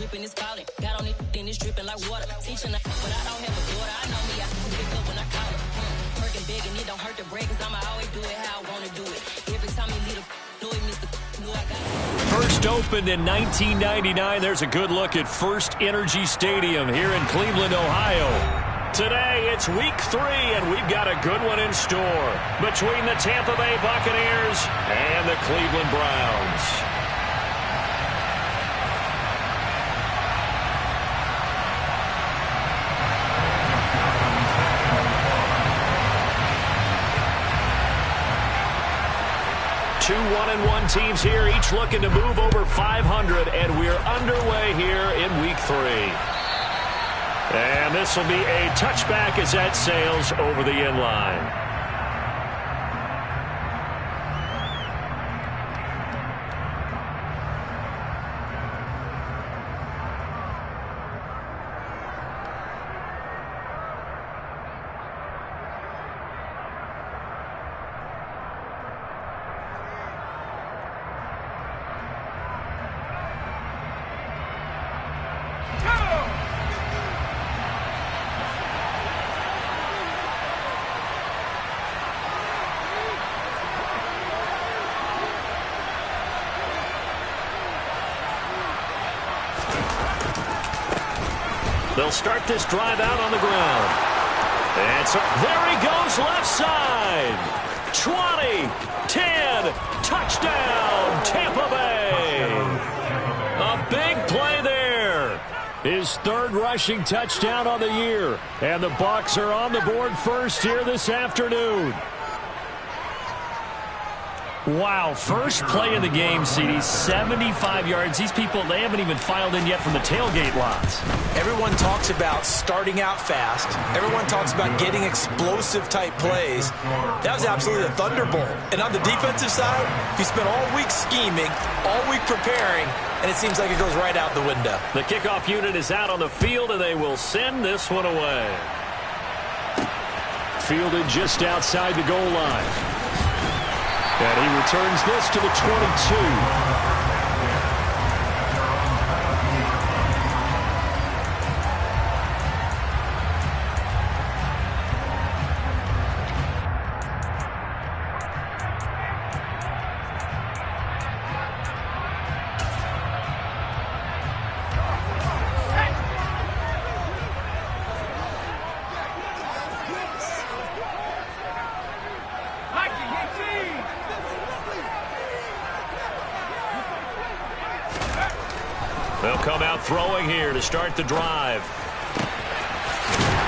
dripping, it's falling. Got on it, then it's dripping like water. Teaching her, but I don't have a daughter. I know me, I can pick up when I call her. Working big and it don't hurt to break, cause I'ma always do it how I wanna do it. Every time he lead a know it, Mr. Know I got it. First opened in 1999. There's a good look at First Energy Stadium here in Cleveland, Ohio. Today, it's week 3, and we've got a good one in store between the Tampa Bay Buccaneers and the Cleveland Browns. Two 1-1 teams here, each looking to move over 500, and we're underway here in week 3. And this will be a touchback as that sails over the end line. They'll start this drive out on the ground. And so there he goes, left side. 20, 10, touchdown, Tampa Bay. A big play there. His third rushing touchdown on the year. And the Bucs are on the board first here this afternoon. Wow, first play of the game, CD, 75 yards. These people, they haven't even filed in yet from the tailgate lots. Everyone talks about starting out fast. Everyone talks about getting explosive-type plays. That was absolutely a thunderbolt. And on the defensive side, he spent all week scheming, all week preparing, and it seems like it goes right out the window. The kickoff unit is out on the field, and they will send this one away. Fielded just outside the goal line. And he returns this to the 22. They'll come out throwing here to start the drive.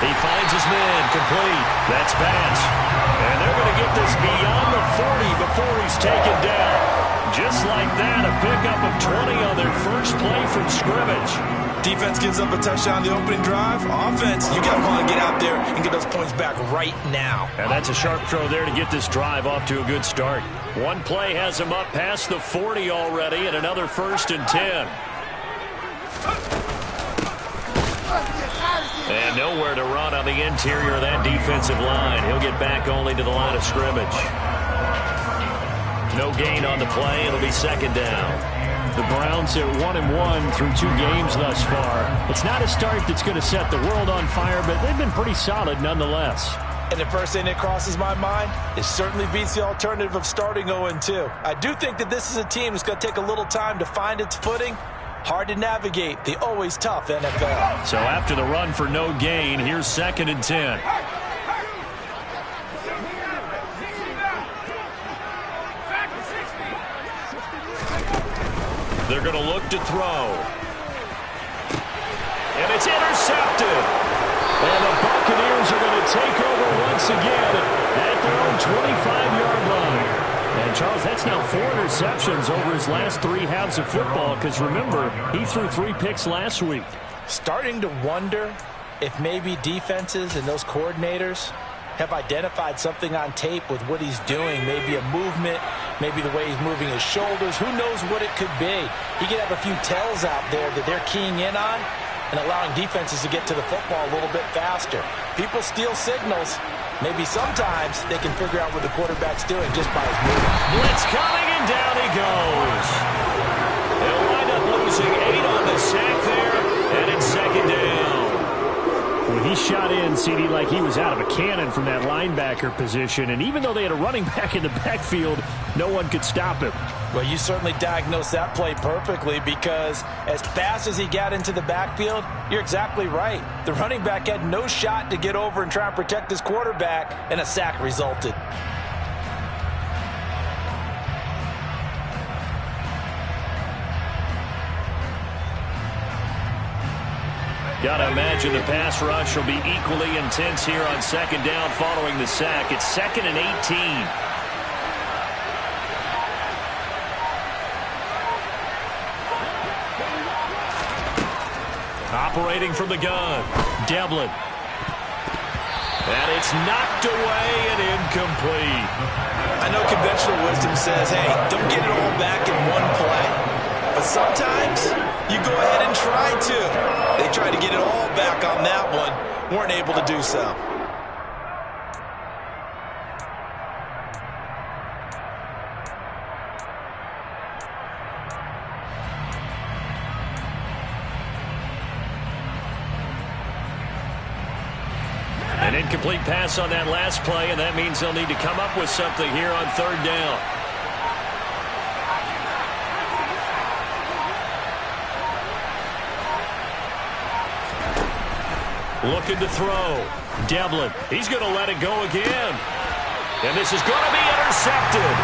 He finds his man complete. That's Bass. And they're going to get this beyond the 40 before he's taken down. Just like that, a pickup of 20 on their first play from scrimmage. Defense gives up a touchdown the opening drive. Offense, you got to want to get out there and get those points back right now. And that's a sharp throw there to get this drive off to a good start. One play has him up past the 40 already, and another 1st and 10. And nowhere to run on the interior of that defensive line. He'll get back only to the line of scrimmage. No gain on the play. It'll be 2nd down. The Browns are 1-1 through 2 games thus far. It's not a start that's going to set the world on fire, but they've been pretty solid nonetheless. And the first thing that crosses my mind, it certainly beats the alternative of starting 0-2. I do think that this is a team that's going to take a little time to find its footing. Hard to navigate the always tough NFL. So after the run for no gain, here's 2nd and 10. They're going to look to throw. And it's intercepted. And the Buccaneers are going to take over once again at their own 25-yard line. And, Charles, that's now 4 interceptions over his last 3 halves of football because, remember, he threw 3 picks last week. Starting to wonder if maybe defenses and those coordinators have identified something on tape with what he's doing. Maybe a movement, maybe the way he's moving his shoulders. Who knows what it could be? He could have a few tells out there that they're keying in on and allowing defenses to get to the football a little bit faster. People steal signals. Maybe sometimes they can figure out what the quarterback's doing just by his movement. Blitz coming, and down he goes. They'll wind up losing 8 on the sack there, shot in, CD, like he was out of a cannon from that linebacker position. And even though they had a running back in the backfield, no one could stop him. Well, you certainly diagnosed that play perfectly, because as fast as he got into the backfield, you're exactly right. The running back had no shot to get over and try and protect his quarterback, and a sack resulted. Got to imagine the pass rush will be equally intense here on second down following the sack. It's 2nd and 18. Operating from the gun, Devlin. And it's knocked away and incomplete. I know conventional wisdom says, hey, don't get it all back in one play. But sometimes you go ahead and try to. They tried to get it all back on that one, weren't able to do so. An incomplete pass on that last play, and that means they'll need to come up with something here on third down. Looking to throw. Devlin. He's going to let it go again. And this is going to be intercepted.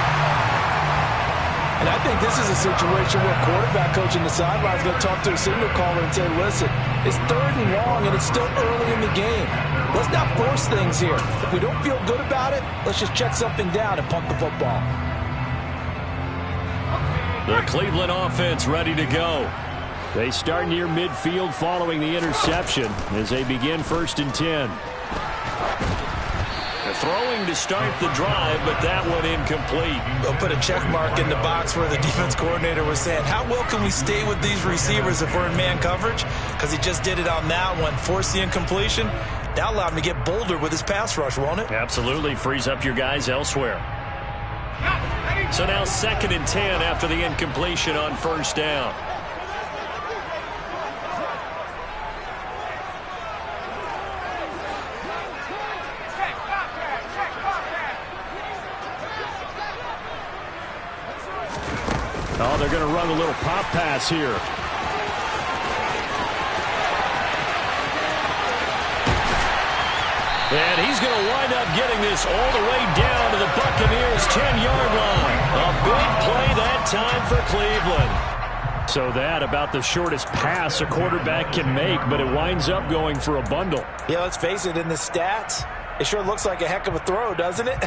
And I think this is a situation where quarterback coach in the sideline is going to talk to a signal caller and say, listen, it's 3rd and long and it's still early in the game. Let's not force things here. If we don't feel good about it, let's just check something down and punt the football. The Cleveland offense ready to go. They start near midfield following the interception as they begin 1st and 10. They're throwing to start the drive, but that one incomplete. They'll put a check mark in the box where the defense coordinator was saying, how well can we stay with these receivers if we're in man coverage? Because he just did it on that one. Force the incompletion. That'll allow him to get bolder with his pass rush, won't it? Absolutely. Frees up your guys elsewhere. So now 2nd and 10 after the incompletion on 1st down. Oh, they're going to run a little pop pass here. And he's going to wind up getting this all the way down to the Buccaneers' 10-yard line. A big play that time for Cleveland. So that about the shortest pass a quarterback can make, but it winds up going for a bundle. Yeah, let's face it, in the stats, it sure looks like a heck of a throw, doesn't it?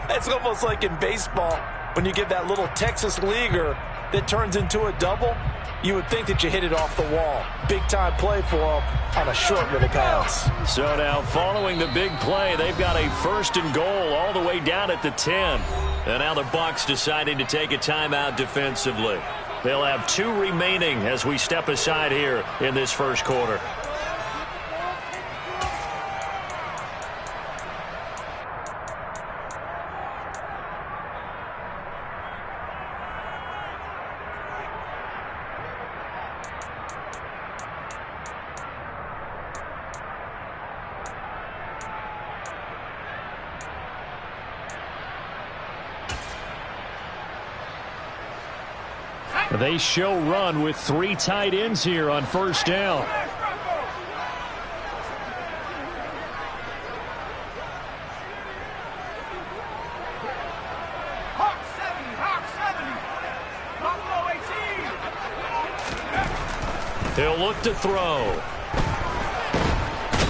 It's almost like in baseball when you get that little Texas leaguer that turns into a double. You would think that you hit it off the wall. Big-time play for him on a short little pass. So now following the big play, they've got a 1st and goal all the way down at the 10. And now the Bucs deciding to take a timeout defensively. They'll have 2 remaining as we step aside here in this 1st quarter. They show run with 3 tight ends here on 1st down. Hawk 70, He'll look to throw.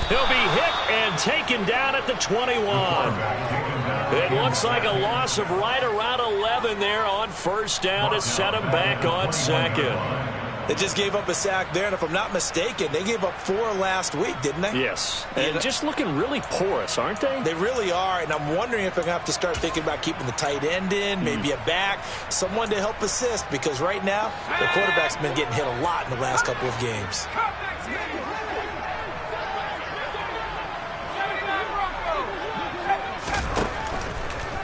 He'll be hit and taken down at the 21. It looks like a loss of right around 11 there on 1st down to set him back on 2nd. They just gave up a sack there, and if I'm not mistaken, they gave up 4 last week, didn't they? Yes, and just looking really porous, aren't they? They really are, and I'm wondering if they're going to have to start thinking about keeping the tight end in, maybe a back, someone to help assist, because right now, their quarterback's been getting hit a lot in the last couple of games.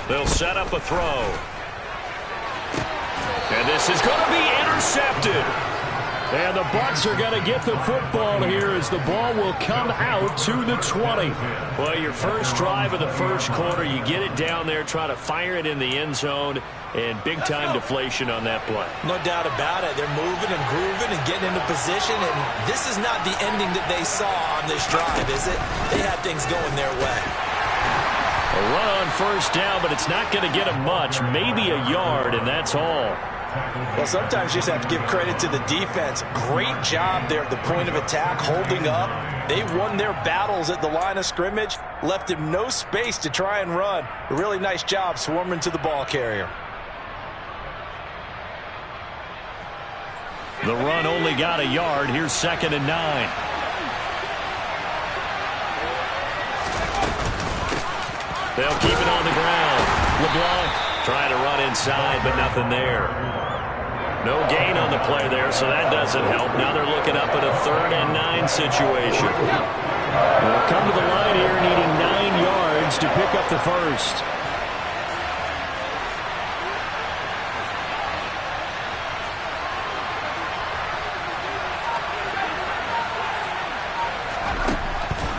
They'll set up a throw. And this is going to be intercepted. And the Bucs are going to get the football here as the ball will come out to the 20. Well, your first drive of the first quarter, you get it down there, try to fire it in the end zone, and big-time deflation on that play. No doubt about it. They're moving and grooving and getting into position, and this is not the ending that they saw on this drive, is it? They had things going their way. A run on first down, but it's not going to get them much, maybe a yard, and that's all. Well, sometimes you just have to give credit to the defense. Great job there at the point of attack, holding up. They won their battles at the line of scrimmage, left him no space to try and run. A really nice job swarming to the ball carrier. The run only got a yard. Here's 2nd and 9. They'll keep it on the ground. LeBlanc trying to run inside, but nothing there. No gain on the play there, so that doesn't help. Now they're looking up at a 3rd and 9 situation. They'll come to the line here needing 9 yards to pick up the first.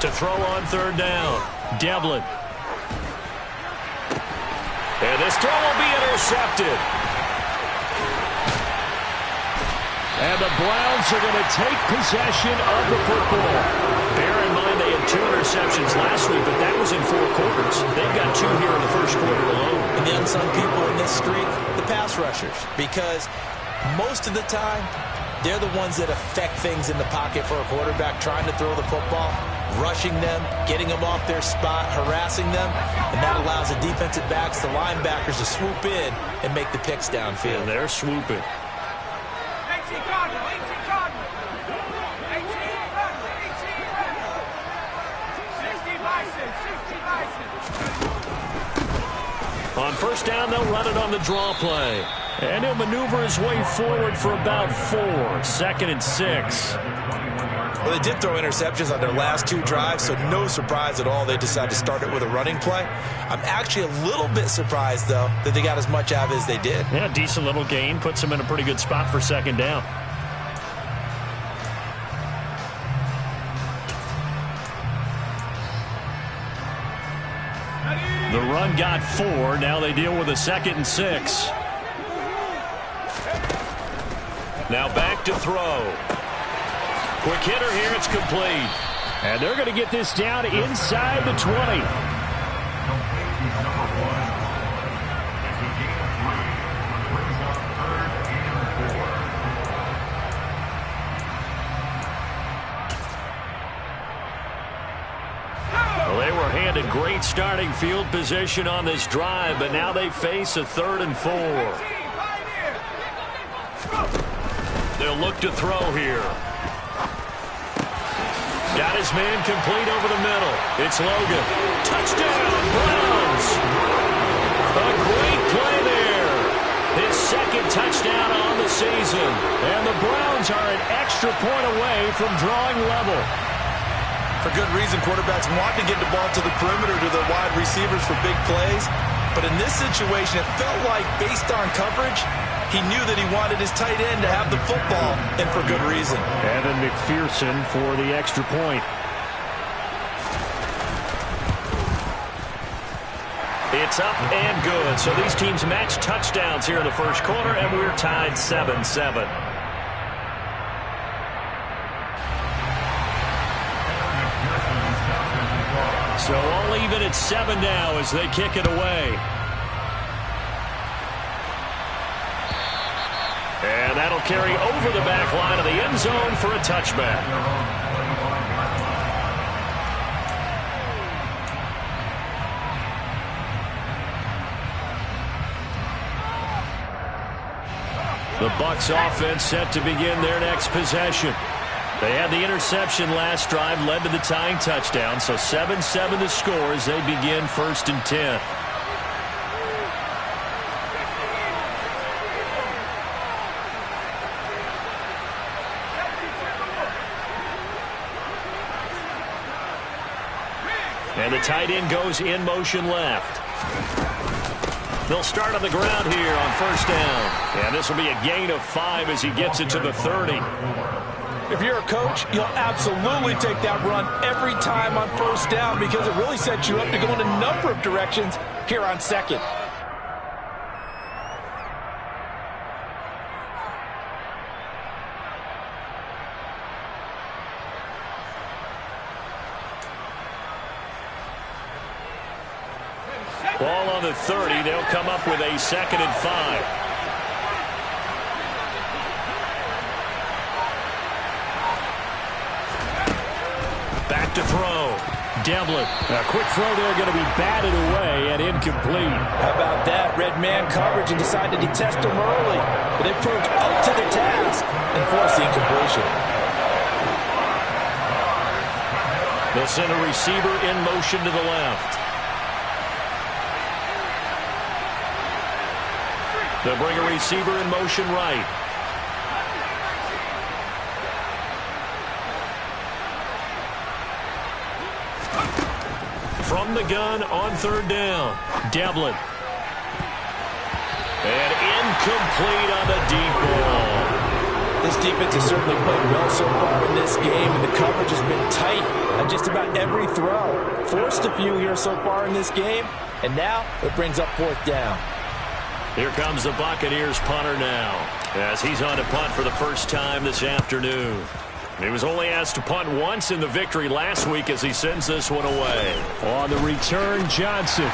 To throw on 3rd down, Devlin. And this throw will be intercepted. And the Browns are going to take possession of the football. Bear in mind they had 2 interceptions last week, but that was in 4 quarters. They've got 2 here in the first quarter alone. And the unsung people in this streak, the pass rushers. Because most of the time, they're the ones that affect things in the pocket for a quarterback trying to throw the football. Rushing them, getting them off their spot, harassing them, and that allows the defensive backs, the linebackers, to swoop in and make the picks downfield. And they're swooping. On first down, they'll run it on the draw play. And he'll maneuver his way forward for about 4. 2nd and 6. Well, they did throw interceptions on their last 2 drives, so no surprise at all they decided to start it with a running play. I'm actually a little bit surprised, though, that they got as much out of it as they did. Yeah, decent little gain. Puts them in a pretty good spot for 2nd down. The run got 4. Now they deal with a 2nd and 6. Now back to throw. Quick hitter here, it's complete. And they're going to get this down inside the 20. Well, they were handed great starting field position on this drive, but now they face a 3rd and 4. They'll look to throw here. Got his man complete over the middle. It's Logan. Touchdown, Browns. A great play there. His 2nd touchdown on the season. And the Browns are an extra point away from drawing level. For good reason, quarterbacks want to get the ball to the perimeter to their wide receivers for big plays. But in this situation, it felt like, based on coverage, he knew that he wanted his tight end to have the football, and for good reason. Evan McPherson for the extra point. It's up and good. So these teams match touchdowns here in the first quarter, and we're tied 7-7. So all even at 7 now as they kick it away. And that'll carry over the back line of the end zone for a touchback. The Bucs offense set to begin their next possession. They had the interception last drive, led to the tying touchdown, so 7-7 the score as they begin 1st and 10. And the tight end goes in motion left. They'll start on the ground here on first down. And this will be a gain of 5 as he gets it to the 30. If you're a coach, you'll absolutely take that run every time on first down because it really sets you up to go in a number of directions here on second. Ball on the 30. They'll come up with a 2nd and 5. Back to throw. Devlin. A quick throw there going to be batted away and incomplete. How about that? Red man coverage and decided to test him early. But they proved up to the task and forced the incompletion. They'll send a receiver in motion to the left. They'll bring a receiver in motion right. From the gun on 3rd down. Devlin. And incomplete on the deep ball. This defense has certainly played well so far in this game, and the coverage has been tight on just about every throw. Forced a few here so far in this game, and now it brings up 4th down. Here comes the Buccaneers punter now, as he's on to punt for the first time this afternoon. He was only asked to punt once in the victory last week as he sends this one away. On the return, Johnson.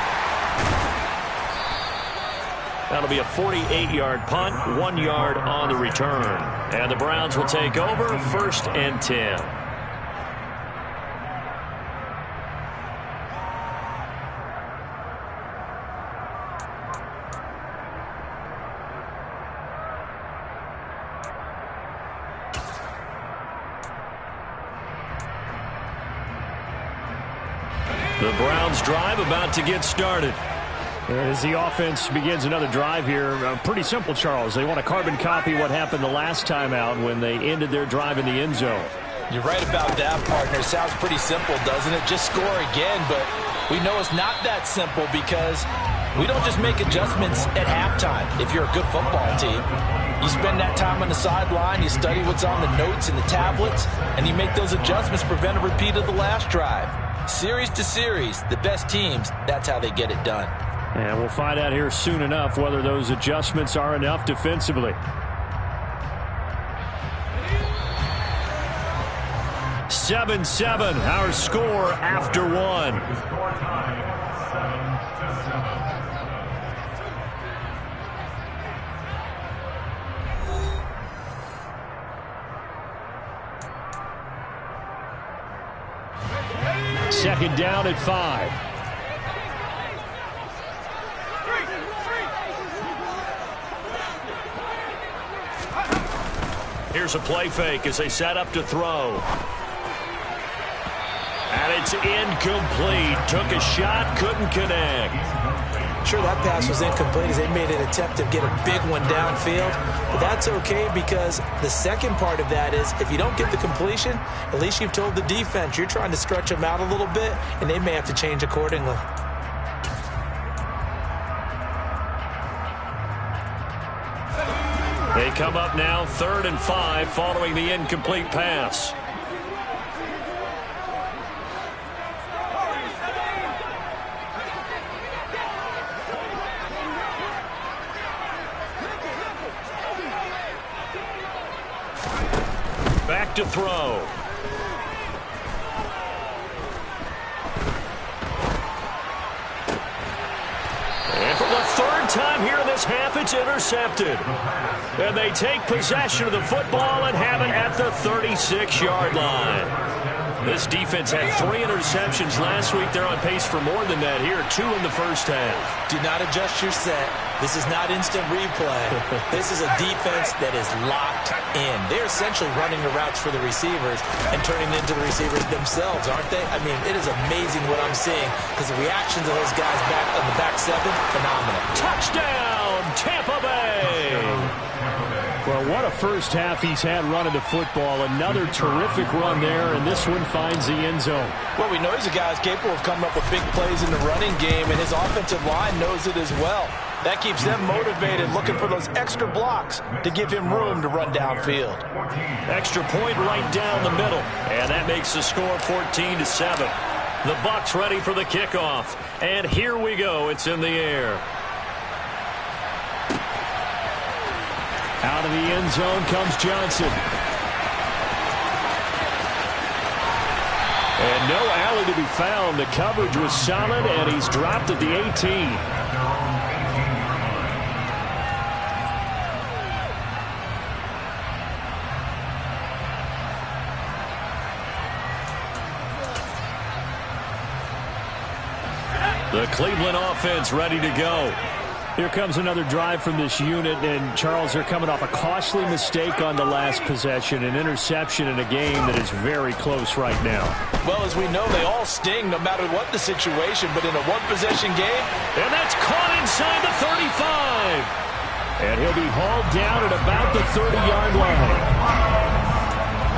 That'll be a 48-yard punt, 1 yard on the return. And the Browns will take over 1st and 10. The Browns drive about to get started. As the offense begins another drive here, pretty simple, Charles. They want to carbon copy what happened the last time out when they ended their drive in the end zone. You're right about that, partner. Sounds pretty simple, doesn't it? Just score again, but we know it's not that simple because we don't just make adjustments at halftime if you're a good football team. You spend that time on the sideline, you study what's on the notes and the tablets, and you make those adjustments to prevent a repeat of the last drive. Series to series, the best teams, that's how they get it done. And we'll find out here soon enough whether those adjustments are enough defensively. 7-7, our score after 1. Second down at 5. Here's a play fake as they set up to throw. And it's incomplete. Took a shot, couldn't connect. Sure, that pass was incomplete as they made an attempt to get a big one downfield. But that's okay because the second part of that is if you don't get the completion, at least you've told the defense you're trying to stretch them out a little bit, and they may have to change accordingly. They come up now 3rd and 5 following the incomplete pass. Back to throw. And for the 3rd time here in this half, it's intercepted. And they take possession of the football and have it at the 36-yard line. This defense had 3 interceptions last week. They're on pace for more than that here, 2 in the first half. Do not adjust your set. This is not instant replay. This is a defense that is locked in. They're essentially running the routes for the receivers and turning it into the receivers themselves, aren't they? I mean, it is amazing what I'm seeing because the reactions of those guys back on the back 7, phenomenal. Touchdown, Tampa Bay! Well, what a first half he's had running the football. Another terrific run there, and this one finds the end zone. Well, we know he's a guy who's capable of coming up with big plays in the running game, and his offensive line knows it as well. That keeps them motivated, looking for those extra blocks to give him room to run downfield. Extra point right down the middle, and that makes the score 14-7. The Bucs ready for the kickoff, and here we go. It's in the air. Out of the end zone comes Johnson. And no alley to be found. The coverage was solid, and he's dropped at the 18. The Cleveland offense ready to go. Here comes another drive from this unit, and Charles, they're coming off a costly mistake on the last possession, an interception in a game that is very close right now. Well, as we know, they all sting no matter what the situation, but in a one-possession game. And that's caught inside the 35. And he'll be hauled down at about the 30-yard line.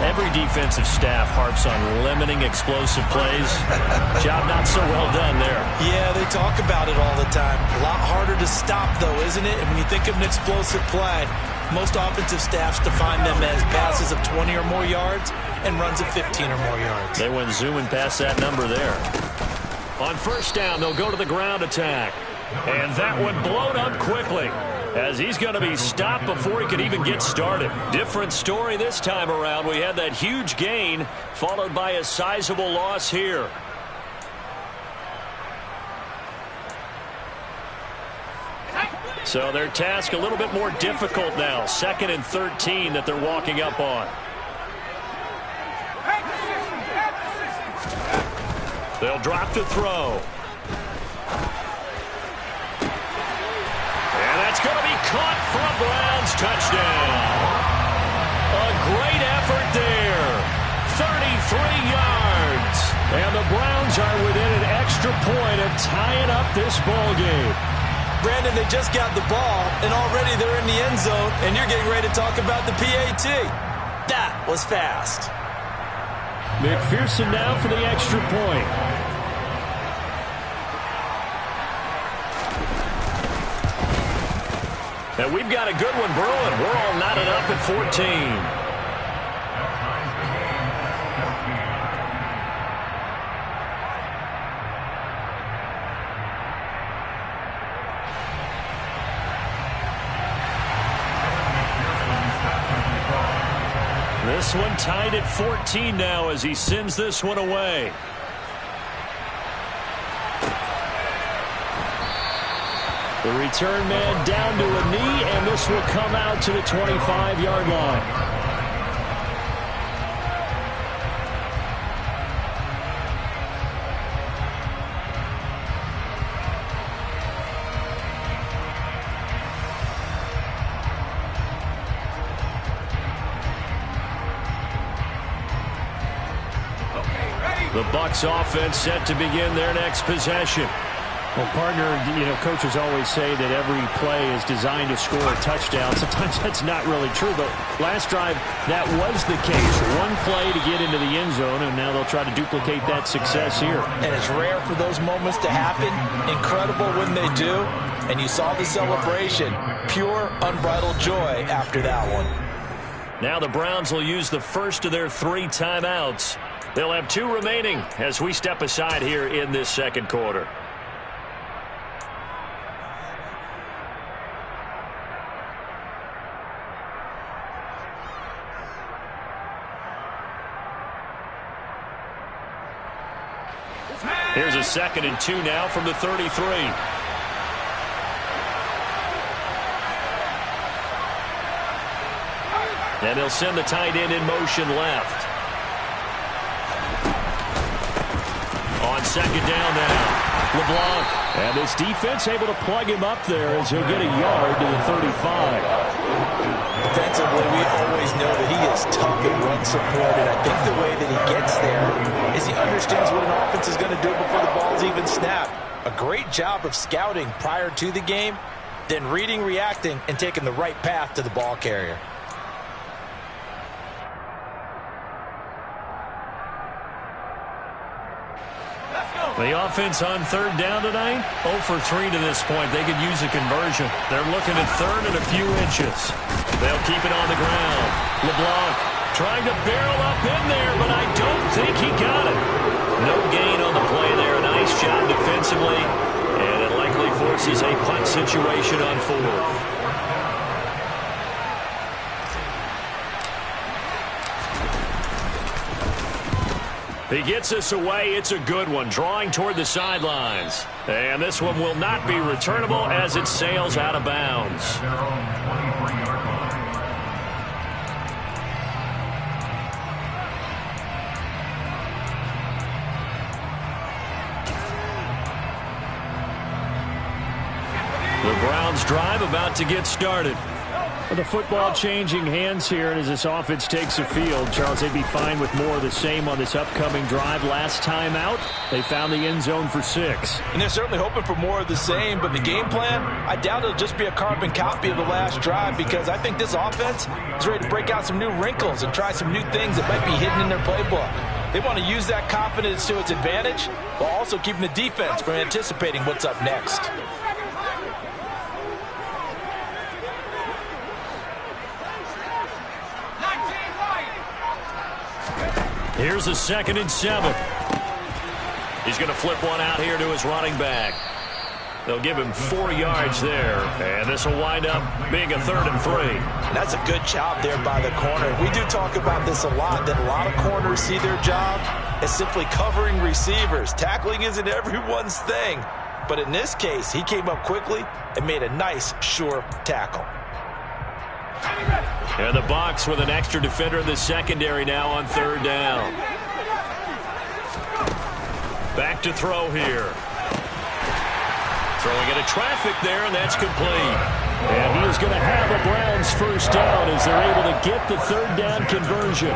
Every defensive staff harps on limiting explosive plays. Job not so well done there. Yeah, they talk about it all the time. A lot harder to stop, though, isn't it? And when you think of an explosive play, most offensive staffs define them as passes of 20 or more yards and runs of 15 or more yards. They went zooming past that number there. On first down, they'll go to the ground attack. And that one blown up quickly, as he's going to be stopped before he could even get started. Different story this time around. We had that huge gain followed by a sizable loss here. So their task a little bit more difficult now. 2nd and 13 that they're walking up on. They'll drop to throw. It's going to be caught for a Browns touchdown. A great effort there. 33 yards. And the Browns are within an extra point of tying up this ball game. Brandon, they just got the ball, and already they're in the end zone, and you're getting ready to talk about the PAT. That was fast. McPherson now for the extra point. And we've got a good one brewing. We're all knotted up at 14. This one tied at 14 now as he sends this one away. The return man down to a knee, and this will come out to the 25-yard line. The Bucs offense set to begin their next possession. Well, partner, coaches always say that every play is designed to score a touchdown. Sometimes that's not really true, but last drive, that was the case. One play to get into the end zone, and now they'll try to duplicate that success here. And it's rare for those moments to happen. Incredible when they do. And you saw the celebration. Pure, unbridled joy after that one. Now the Browns will use the first of their 3 timeouts. They'll have 2 remaining as we step aside here in this second quarter. Here's a 2nd and 2 now from the 33. And they'll send the tight end in motion left. On 2nd down now, LeBlanc. And this defense able to plug him up there as he'll get a yard to the 35. Defensively, we always know that he is tough and run support, and I think the way that he gets there is he understands what an offense is going to do before the ball's even snapped. A great job of scouting prior to the game, then reading, reacting, and taking the right path to the ball carrier. The offense on third down tonight, 0 for 3 to this point. They could use a conversion. They're looking at third and a few inches. They'll keep it on the ground. LeBlanc trying to barrel up in there, but I don't think he got it. No gain on the play there. Nice job defensively, and it likely forces a punt situation on fourth. He gets us away. It's a good one, drawing toward the sidelines. And this one will not be returnable as it sails out of bounds. The Browns drive about to get started. The football changing hands here, and as this offense takes the field, Charles, they'd be fine with more of the same on this upcoming drive. Last time out, they found the end zone for 6. And they're certainly hoping for more of the same, but the game plan, I doubt it'll just be a carbon copy of the last drive, because I think this offense is ready to break out some new wrinkles and try some new things that might be hidden in their playbook. They want to use that confidence to its advantage, while also keeping the defense from anticipating what's up next. Here's a 2nd and 7. He's going to flip one out here to his running back. They'll give him 4 yards there, and this will wind up being a 3rd and 3. That's a good job there by the corner. We do talk about this a lot, that a lot of corners see their job as simply covering receivers. Tackling isn't everyone's thing, but in this case, he came up quickly and made a nice, sure tackle. And the box with an extra defender in the secondary now on 3rd down. Back to throw here. Throwing into traffic there, and that's complete. And he is going to have a Browns first down as they're able to get the 3rd down conversion.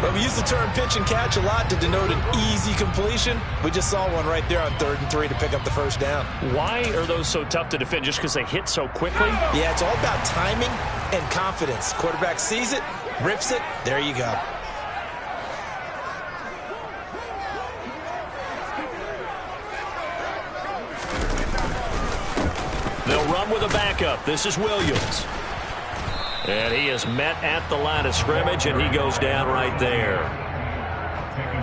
Well, we use the term pitch and catch a lot to denote an easy completion. We just saw one right there on 3rd and 3 to pick up the first down. Why are those so tough to defend? Just because they hit so quickly? Yeah, it's all about timing and confidence. Quarterback sees it, rips it, there you go. They'll run with a backup. This is Williams. And he is met at the line of scrimmage, and he goes down right there.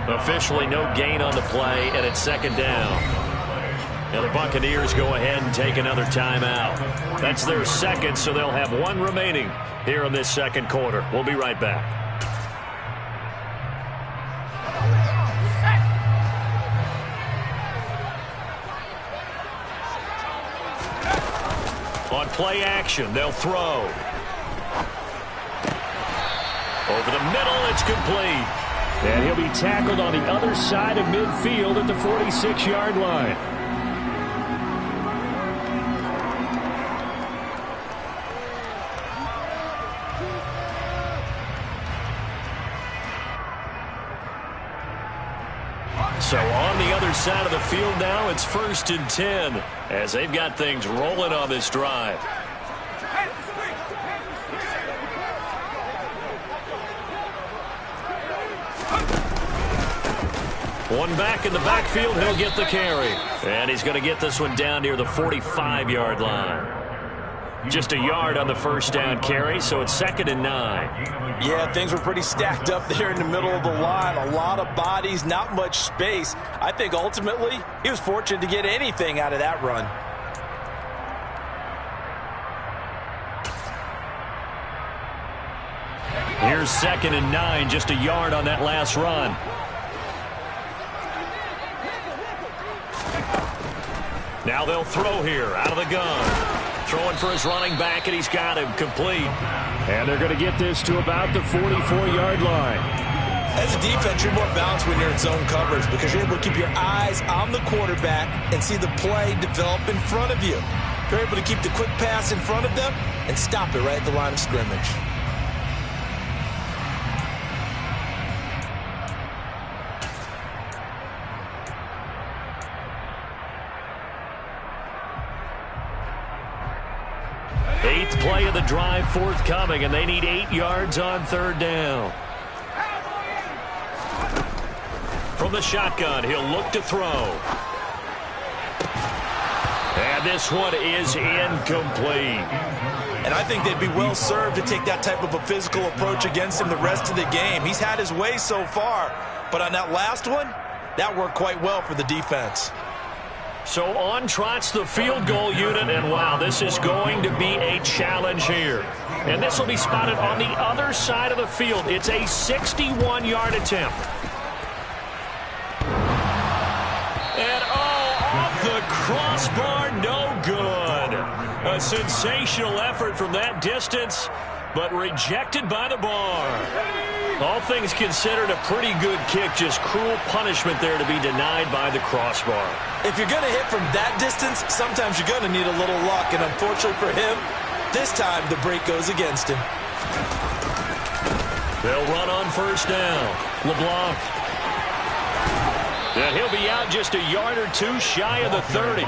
Officially no gain on the play, and it's 2nd down. Now the Buccaneers go ahead and take another timeout. That's their 2nd, so they'll have 1 remaining here in this 2nd quarter. We'll be right back. On play action, they'll throw. Over the middle, it's complete. And he'll be tackled on the other side of midfield at the 46-yard line. So on the other side of the field now, it's 1st and 10 as they've got things rolling on this drive. One back in the backfield, he'll get the carry. And he's going to get this one down near the 45-yard line. Just a yard on the first down carry, so it's 2nd and 9. Yeah, things were pretty stacked up there in the middle of the line. A lot of bodies, not much space. I think ultimately he was fortunate to get anything out of that run. Here's 2nd and 9, just a yard on that last run. Now they'll throw here out of the gun. Throwing for his running back, and he's got him complete. And they're going to get this to about the 44-yard line. As a defense, you're more balanced when you're in zone coverage because you're able to keep your eyes on the quarterback and see the play develop in front of you. You're able to keep the quick pass in front of them and stop it right at the line of scrimmage. Eighth play of the drive forthcoming, and they need 8 yards on 3rd down. From the shotgun, he'll look to throw. And this one is incomplete. And I think they'd be well served to take that type of a physical approach against him the rest of the game. He's had his way so far, but on that last one, that worked quite well for the defense. So on trots the field goal unit, and wow, this is going to be a challenge here. And this will be spotted on the other side of the field. It's a 61-yard attempt. And off the crossbar, no good. A sensational effort from that distance, but rejected by the bar. All things considered, a pretty good kick, just cruel punishment there to be denied by the crossbar. If you're going to hit from that distance, sometimes you're going to need a little luck, and unfortunately for him, this time the break goes against him. They'll run on first down. LeBlanc. And he'll be out just a yard or two shy of the 30.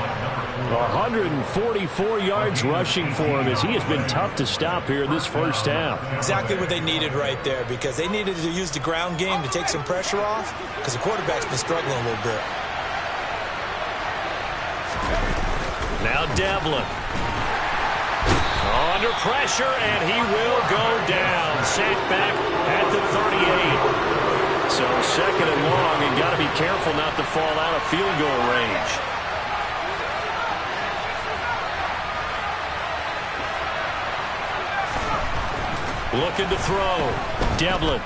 144 yards rushing for him as he has been tough to stop here this first half. Exactly what they needed right there, because they needed to use the ground game to take some pressure off, because the quarterback's been struggling a little bit. Now Devlin. Under pressure, and he will go down. Sacked back at the 38. So second and long, and got to be careful not to fall out of field goal range. Looking to throw. Devlin.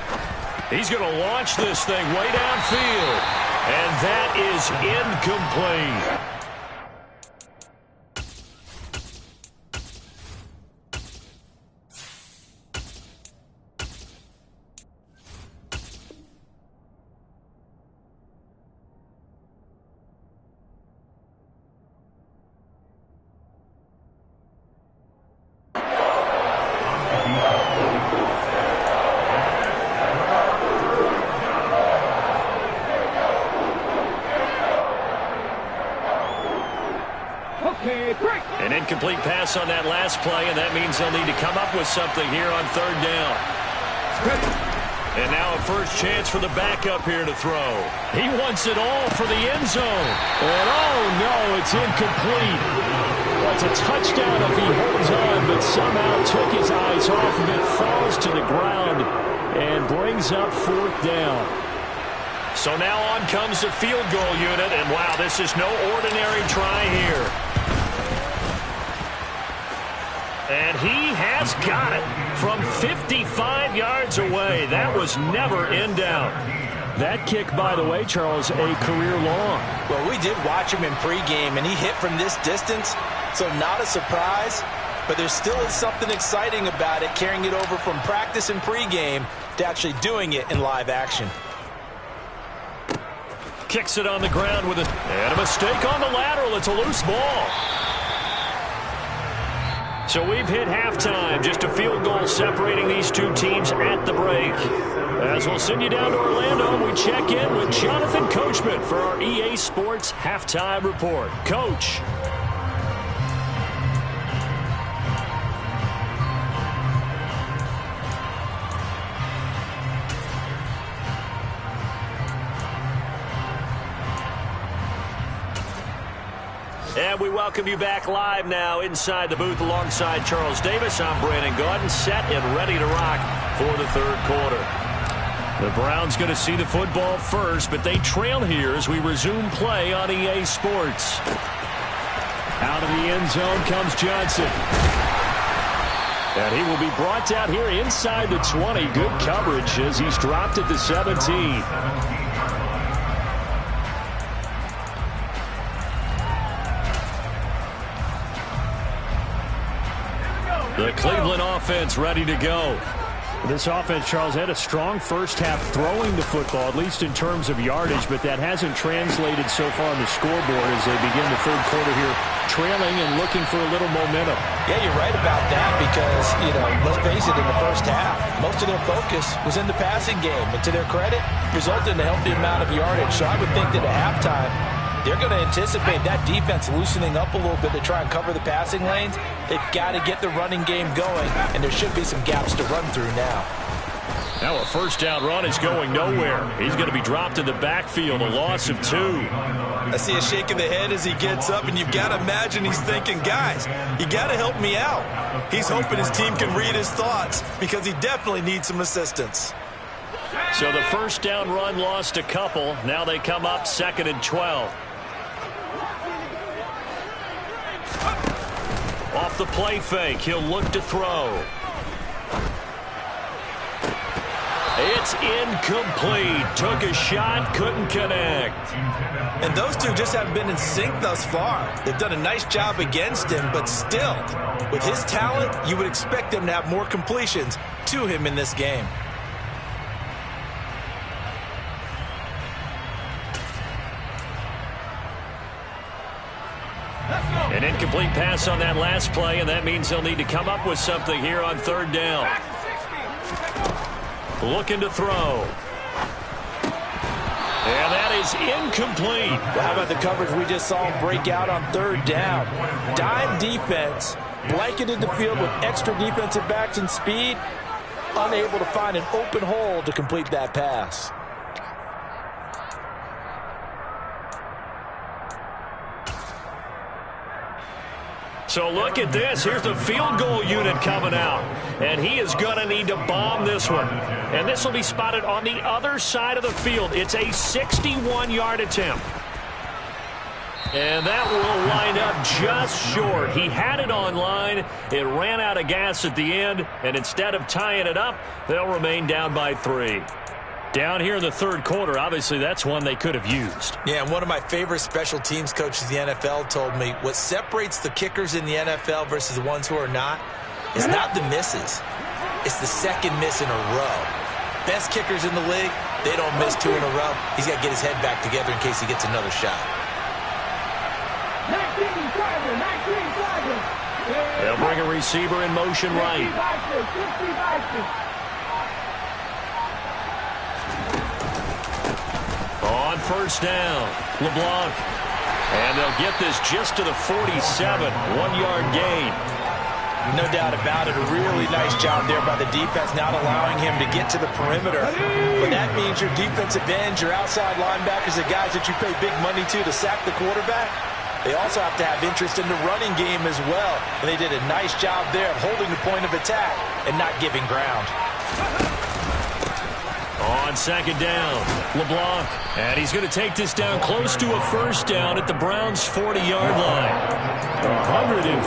He's going to launch this thing way downfield. And that is incomplete. An incomplete pass on that last play, and that means they'll need to come up with something here on third down. And now a first chance for the backup here to throw. He wants it all for the end zone. And oh no, it's incomplete. Well, it's a touchdown if he holds on, but somehow took his eyes off of it, falls to the ground, and brings up fourth down. So now on comes the field goal unit, and wow, this is no ordinary try here. And he has got it from 55 yards away. That was never in doubt. That kick, by the way, Charles, a career long. Well, we did watch him in pregame, and he hit from this distance, so not a surprise. But there still is something exciting about it, carrying it over from practice and pregame to actually doing it in live action. Kicks it on the ground with and a mistake on the lateral. It's a loose ball. So we've hit halftime. Just a field goal separating these two teams at the break. As we'll send you down to Orlando, we check in with Jonathan Coachman for our EA Sports Halftime Report. Coach. And we welcome you back live now inside the booth alongside Charles Davis. I'm Brandon Gaudin, set and ready to rock for the third quarter. The Browns going to see the football first, but they trail here as we resume play on EA Sports. Out of the end zone comes Johnson. And he will be brought down here inside the 20. Good coverage as he's dropped at the 17. The Cleveland offense ready to go. This offense, Charles, had a strong first half throwing the football, at least in terms of yardage, but that hasn't translated so far on the scoreboard as they begin the third quarter here, trailing and looking for a little momentum. Yeah, you're right about that because, let's face it, in the first half, most of their focus was in the passing game. And to their credit, resulted in a healthy amount of yardage. So I would think that at halftime, they're going to anticipate that defense loosening up a little bit to try and cover the passing lanes. They've got to get the running game going, and there should be some gaps to run through now. Now a first down run is going nowhere. He's going to be dropped in the backfield, a loss of 2. I see a shake of the head as he gets up, and you've got to imagine he's thinking, guys, you got to help me out. He's hoping his team can read his thoughts because he definitely needs some assistance. So the first down run lost a couple. Now they come up 2nd and 12. Off the play fake, he'll look to throw. It's incomplete. Took a shot, couldn't connect. And those two just haven't been in sync thus far. They've done a nice job against him, but still, with his talent, you would expect them to have more completions to him in this game. An incomplete pass on that last play, and that means they'll need to come up with something here on 3rd down. Looking to throw. And that is incomplete. Well, how about the coverage we just saw him break out on 3rd down? Dime defense, blanketed the field with extra defensive backs and speed, unable to find an open hole to complete that pass. So look at this. Here's the field goal unit coming out. And he is going to need to bomb this one. And this will be spotted on the other side of the field. It's a 61-yard attempt. And that will line up just short. He had it on line. It ran out of gas at the end. And instead of tying it up, they'll remain down by 3. Down here in the 3rd quarter, obviously that's one they could have used. Yeah, and one of my favorite special teams coaches in the NFL told me what separates the kickers in the NFL versus the ones who are not is not the misses. It's the second miss in a row. Best kickers in the league, they don't miss 2 in a row. He's got to get his head back together in case he gets another shot. They'll bring a receiver in motion right. On 1st down, LeBlanc. And they'll get this just to the 47, 1-yard gain. No doubt about it. A really nice job there by the defense, not allowing him to get to the perimeter. But that means your defensive ends, your outside linebackers, the guys that you pay big money to sack the quarterback, they also have to have interest in the running game as well. And they did a nice job there of holding the point of attack and not giving ground. On 2nd down, LeBlanc. And he's going to take this down close to a 1st down at the Browns' 40-yard line. 153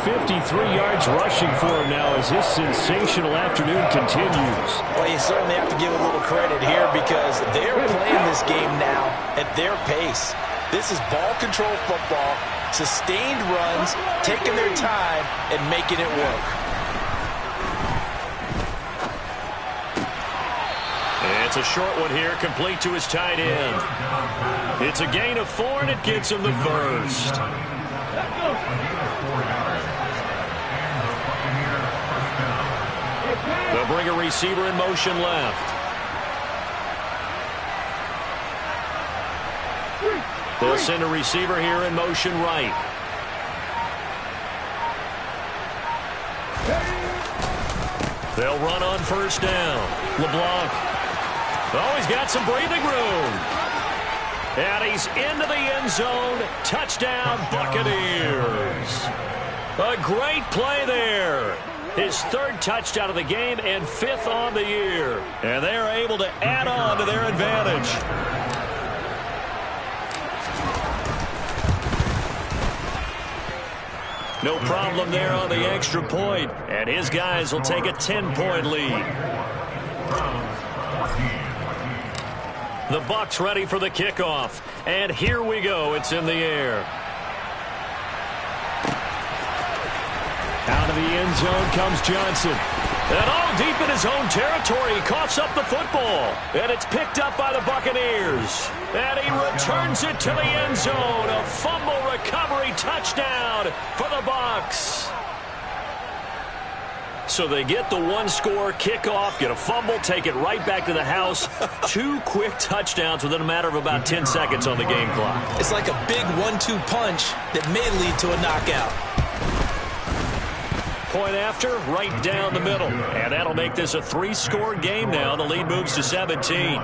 yards rushing for him now as his sensational afternoon continues. Well, you certainly have to give a little credit here because they're playing this game now at their pace. This is ball control football, sustained runs, taking their time, and making it work. It's a short one here, complete to his tight end. It's a gain of 4, and it gets him the 1st. They'll bring a receiver in motion left. They'll send a receiver here in motion right. They'll run on 1st down. LeBlanc. Oh, he's got some breathing room. And he's into the end zone. Touchdown, Buccaneers. A great play there. His 3rd touchdown of the game and 5th on the year. And they're able to add on to their advantage. No problem there on the extra point. And his guys will take a 10-point lead. The Bucs ready for the kickoff. And here we go. It's in the air. Out of the end zone comes Johnson. And all deep in his own territory, he coughs up the football. And it's picked up by the Buccaneers. And he returns it to the end zone. A fumble recovery touchdown for the Bucs. So they get the 1-score kickoff, get a fumble, take it right back to the house. 2 quick touchdowns within a matter of about 10 seconds on the game clock. It's like a big 1-2 punch that may lead to a knockout. Point after, right down the middle. And that'll make this a 3-score game now. The lead moves to 17.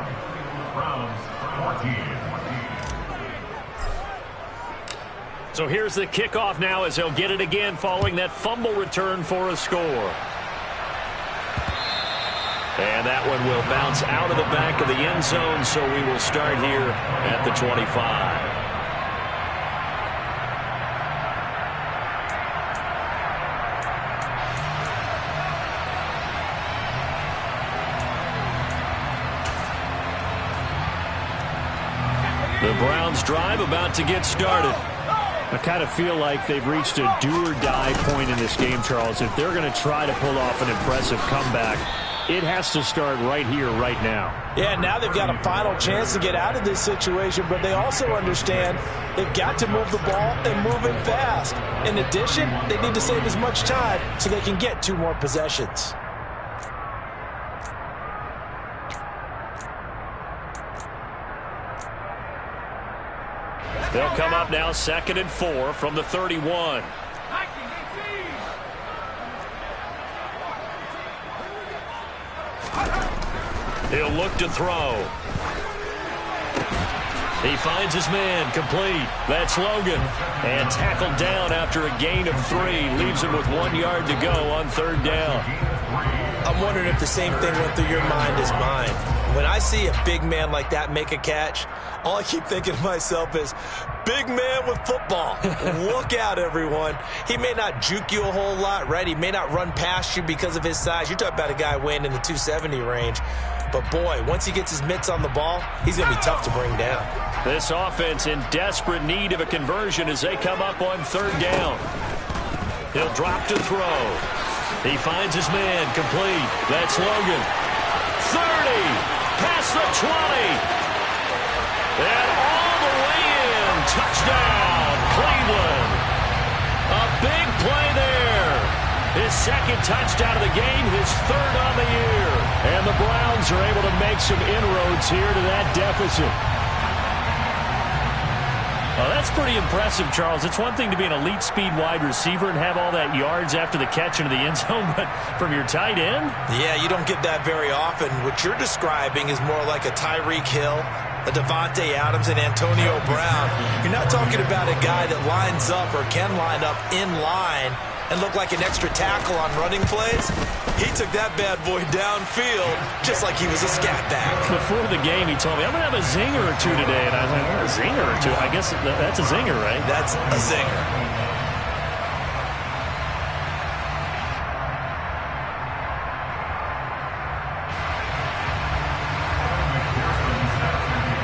So here's the kickoff now as he'll get it again following that fumble return for a score. And that one will bounce out of the back of the end zone, so we will start here at the 25. The Browns drive about to get started. I kind of feel like they've reached a do-or-die point in this game, Charles. If they're going to try to pull off an impressive comeback, it has to start right here, right now. Yeah, now they've got a final chance to get out of this situation, but they also understand they've got to move the ball and move it fast. In addition, they need to save as much time so they can get 2 more possessions. They'll come up now 2nd and 4 from the 31. He'll look to throw. He finds his man, complete. That's Logan. And tackled down after a gain of 3. Leaves him with 1 yard to go on 3rd down. I'm wondering if the same thing went through your mind as mine. When I see a big man like that make a catch, all I keep thinking to myself is, big man with football. Look out, everyone. He may not juke you a whole lot, right? He may not run past you because of his size. You're talking about a guy weighing in the 270 range. But, boy, once he gets his mitts on the ball, he's going to be tough to bring down. This offense in desperate need of a conversion as they come up on 3rd down. He'll drop to throw. He finds his man, complete. That's Logan. 30. Past the 20. And all the way in. Touchdown, Cleveland. A big play there. His 2nd touchdown of the game, his 3rd on the year. And the Browns are able to make some inroads here to that deficit. Well, that's pretty impressive, Charles. It's one thing to be an elite speed wide receiver and have all that yards after the catch into the end zone, but from your tight end? Yeah, you don't get that very often. What you're describing is more like a Tyreek Hill, a Devontae Adams, and Antonio Brown. You're not talking about a guy that lines up or can line up in line and look like an extra tackle on running plays. He took that bad boy downfield just like he was a scat back. Before the game, he told me, I'm going to have a zinger or 2 today. And I was like, a zinger or 2? I guess that's a zinger, right? That's a zinger.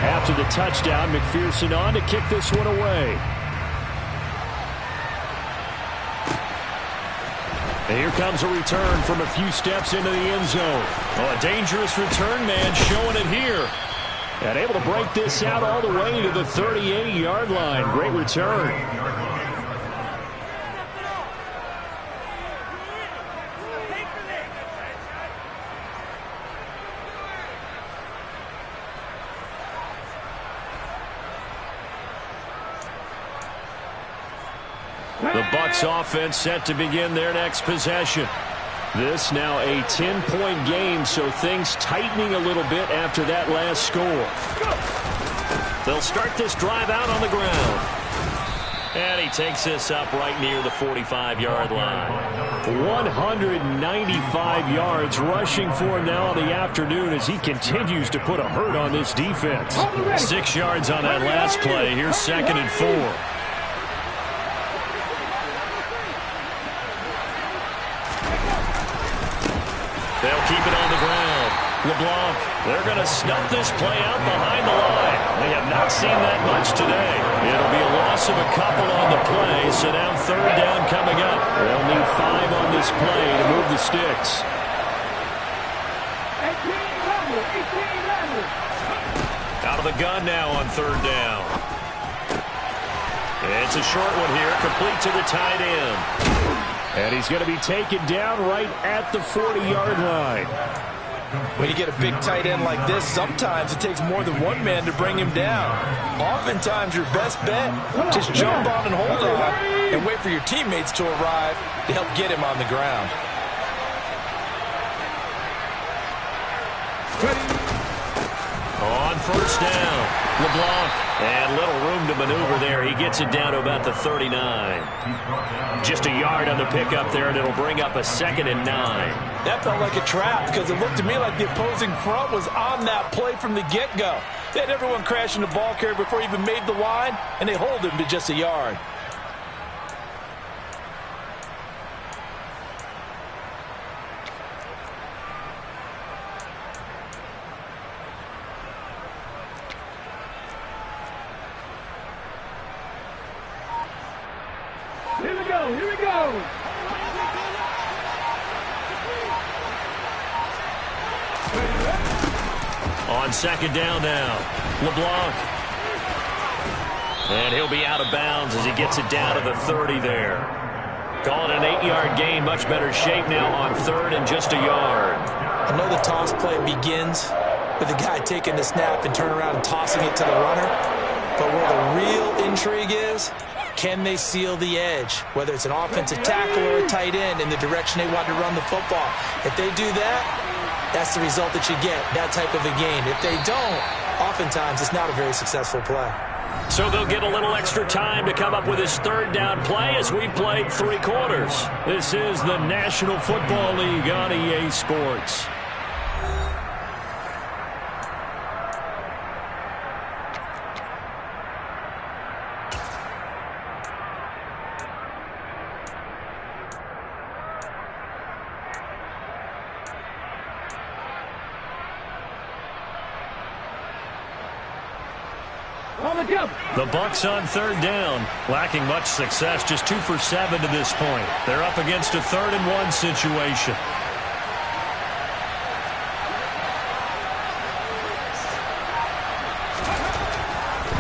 After the touchdown, McPherson on to kick this one away. And here comes a return from a few steps into the end zone. Oh, a dangerous return man showing it here. And able to break this out all the way to the 38-yard line. Great return. The Bucs offense set to begin their next possession. This now a 10-point game, so things tightening a little bit after that last score. They'll start this drive out on the ground. And he takes this up right near the 45-yard line. 195 yards rushing for him now in the afternoon as he continues to put a hurt on this defense. 6 yards on that last play. Here's 2nd and 4. They'll keep it on the ground. LeBlanc, they're going to snuff this play out behind the line. They have not seen that much today. It'll be a loss of a couple on the play, so now 3rd down coming up. They'll need 5 on this play to move the sticks. Out of the gun now on 3rd down. It's a short one here, complete to the tight end. And he's going to be taken down right at the 40-yard line. When you get a big tight end like this, sometimes it takes more than one man to bring him down. Oftentimes, your best bet, just jump on and hold on and wait for your teammates to arrive to help get him on the ground. On first down, LeBlanc. And little room to maneuver there. He gets it down to about the 39. Just a yard on the pickup there, and it'll bring up a 2nd and 9. That felt like a trap because it looked to me like the opposing front was on that play from the get-go. They had everyone crashing the ball carrier before he even made the line, and they hold him to just a yard. Here we go, here we go. On 2nd down now, LeBlanc. And he'll be out of bounds as he gets it down to the 30 there. Calling an 8-yard gain, much better shape now on 3rd and just a yard. I know the toss play begins with the guy taking the snap and turning around and tossing it to the runner. But where the real intrigue is, can they seal the edge, whether it's an offensive tackle or a tight end, in the direction they want to run the football? If they do that, that's the result that you get, that type of a gain. If they don't, oftentimes it's not a very successful play. So they'll get a little extra time to come up with his 3rd down play as we've played 3 quarters. This is the National Football League on EA Sports. The Bucs on 3rd down, lacking much success, just 2 for 7 to this point. They're up against a 3rd and 1 situation.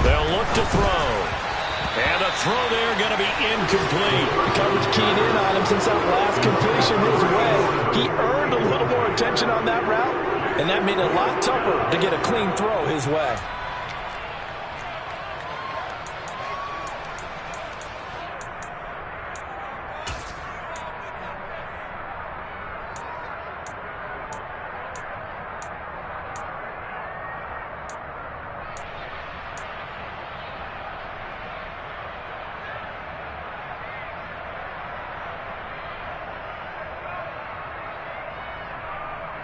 They'll look to throw. And a throw there going to be incomplete. The coverage keyed in on him since that last completion his way. He earned a little more attention on that route, and that made it a lot tougher to get a clean throw his way.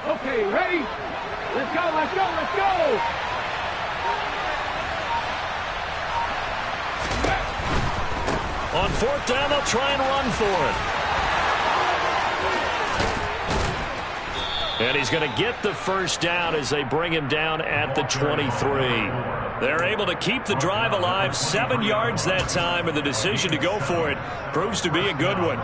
Okay, ready? Let's go, let's go, let's go! On 4th down, they'll try and run for it. And he's going to get the 1st down as they bring him down at the 23. They're able to keep the drive alive, 7 yards that time, and the decision to go for it proves to be a good one.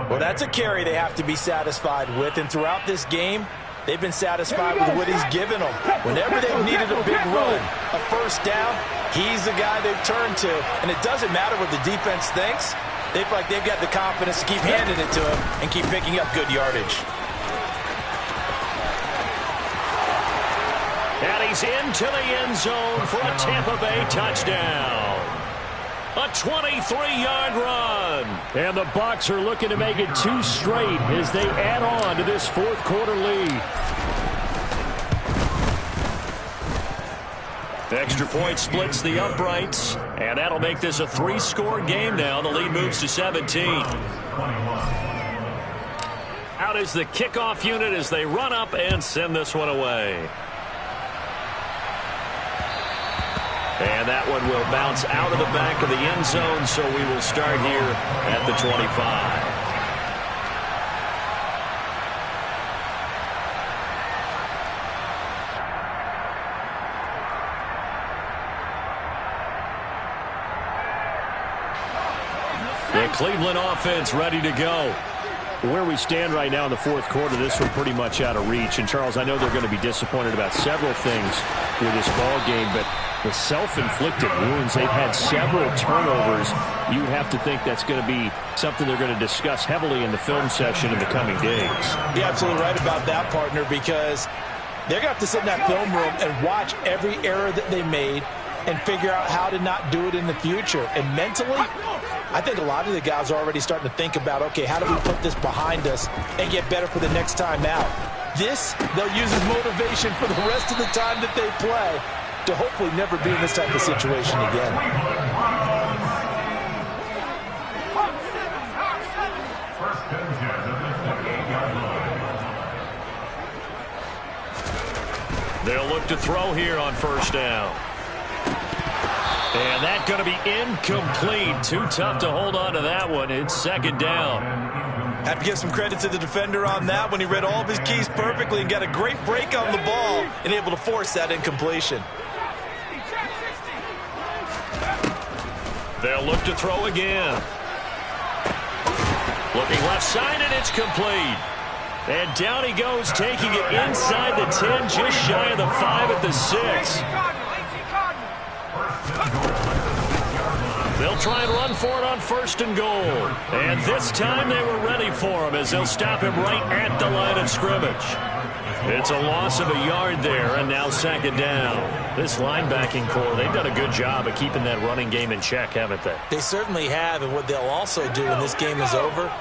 Well, that's a carry they have to be satisfied with, and throughout this game, they've been satisfied with what he's given them. Whenever they've needed a big run, a 1st down, he's the guy they've turned to. And it doesn't matter what the defense thinks. They feel like they've got the confidence to keep handing it to him and keep picking up good yardage. And he's into the end zone for a Tampa Bay touchdown. A 23-yard run. And the Bucs are looking to make it 2 straight as they add on to this 4th quarter lead. The extra point splits the uprights, and that'll make this a 3-score game now. The lead moves to 17. Out is the kickoff unit as they run up and send this one away. And that one will bounce out of the back of the end zone, so we will start here at the 25. The Cleveland offense ready to go. Where we stand right now in the 4th quarter, this one pretty much out of reach. And, Charles, I know they're going to be disappointed about several things with this ball game, but the self-inflicted wounds, they've had several turnovers. You would have to think that's going to be something they're going to discuss heavily in the film session in the coming days. You're absolutely right about that, partner, because They're going to have to sit in that film room and watch every error that they made and figure out how to not do it in the future. And mentally, I think a lot of the guys are already starting to think about, okay, how do we put this behind us and get better for the next time out? This, they'll use as motivation for the rest of the time that they play to hopefully never be in this type of situation again. They'll look to throw here on first down. And that's going to be incomplete. Too tough to hold on to that one. It's second down. Have to give some credit to the defender on that when he read all of his keys perfectly and got a great break on the ball and able to force that incompletion. They'll look to throw again. Looking left side, and it's complete. And down he goes, taking it inside the 10, just shy of the 5 at the 6. They'll try and run for it on first and goal. And this time they were ready for him as they'll stop him right at the line of scrimmage. It's a loss of a yard there, and now second down. This linebacking core, they've done a good job of keeping that running game in check, haven't they? They certainly have, and what they'll also do when this game is over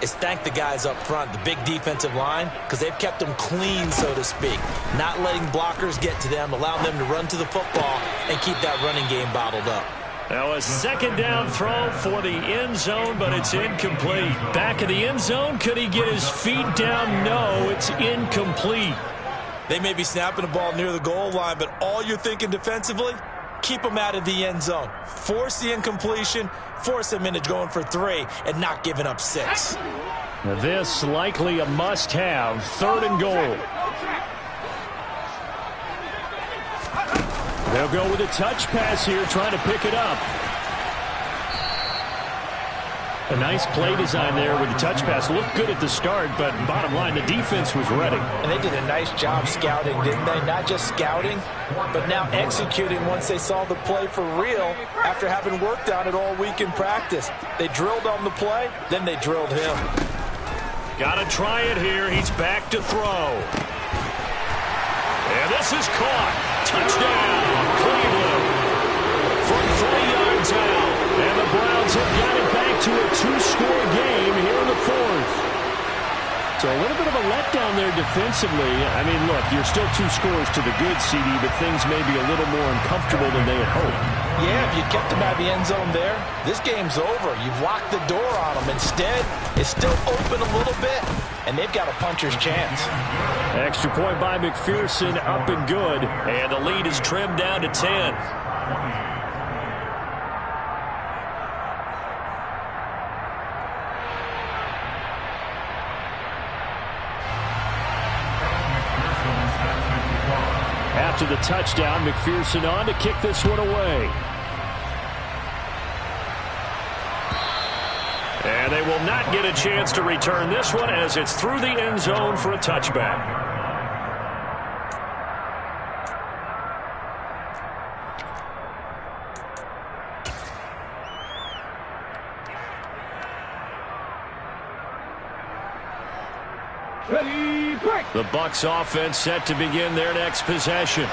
is thank the guys up front, the big defensive line, because they've kept them clean, so to speak, not letting blockers get to them, allowing them to run to the football and keep that running game bottled up. Now a second down throw for the end zone, but it's incomplete. Back of the end zone, could he get his feet down? No, it's incomplete. They may be snapping the ball near the goal line, but all you're thinking defensively, keep them out of the end zone. Force the incompletion, force them into going for 3, and not giving up 6. Now this likely a must-have, third and goal. They'll go with a touch pass here, trying to pick it up. A nice play design there with the touch pass. Looked good at the start, but bottom line, the defense was ready. And they did a nice job scouting, didn't they? Not just scouting, but now executing once they saw the play for real after having worked on it all week in practice. They drilled on the play, then they drilled him. Got to try it here. He's back to throw. And this is caught. Touchdown, Cleveland. From 3 yards out. And the Browns have got it back to a 2-score game here in the 4th. So a little bit of a letdown there defensively. I mean, look, you're still 2 scores to the good, CD, but things may be a little more uncomfortable than they had hoped. Yeah, if you kept them out of the end zone there, this game's over. You've locked the door on them. Instead, it's still open a little bit, and they've got a puncher's chance. Extra point by McPherson, up and good. And the lead is trimmed down to 10. After the touchdown, McPherson on to kick this one away. And they will not get a chance to return this one as it's through the end zone for a touchback. The Bucs offense set to begin their next possession.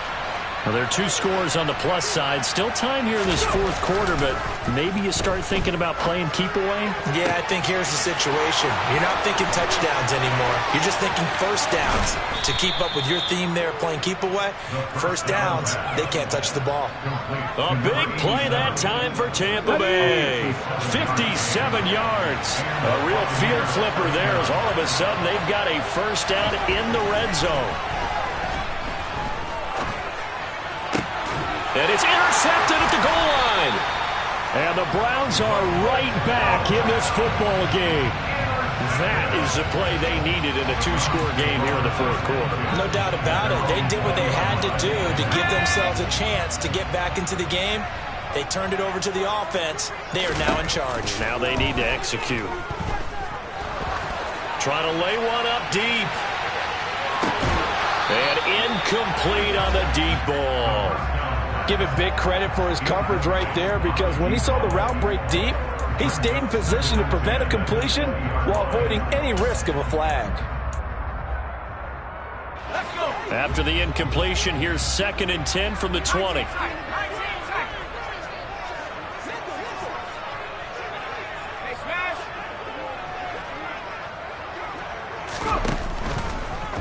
Well, there are 2 scores on the plus side. Still time here in this 4th quarter, but maybe you start thinking about playing keep away? Yeah, I think here's the situation. You're not thinking touchdowns anymore. You're just thinking first downs. To keep up with your theme there, playing keep away, first downs, they can't touch the ball. A big play that time for Tampa Bay. 57 yards. A real field flipper there as all of a sudden they've got a first down in the red zone. And it's intercepted at the goal line. And the Browns are right back in this football game. That is the play they needed in a 2-score game here in the 4th quarter. No doubt about it. They did what they had to do to give themselves a chance to get back into the game. They turned it over to the offense. They are now in charge. Now they need to execute. Trying to lay one up deep. And incomplete on the deep ball. Give it big credit for his coverage right there, because when he saw the route break deep, he stayed in position to prevent a completion while avoiding any risk of a flag. Let's go. After the incompletion, here's 2nd and 10 from the 20.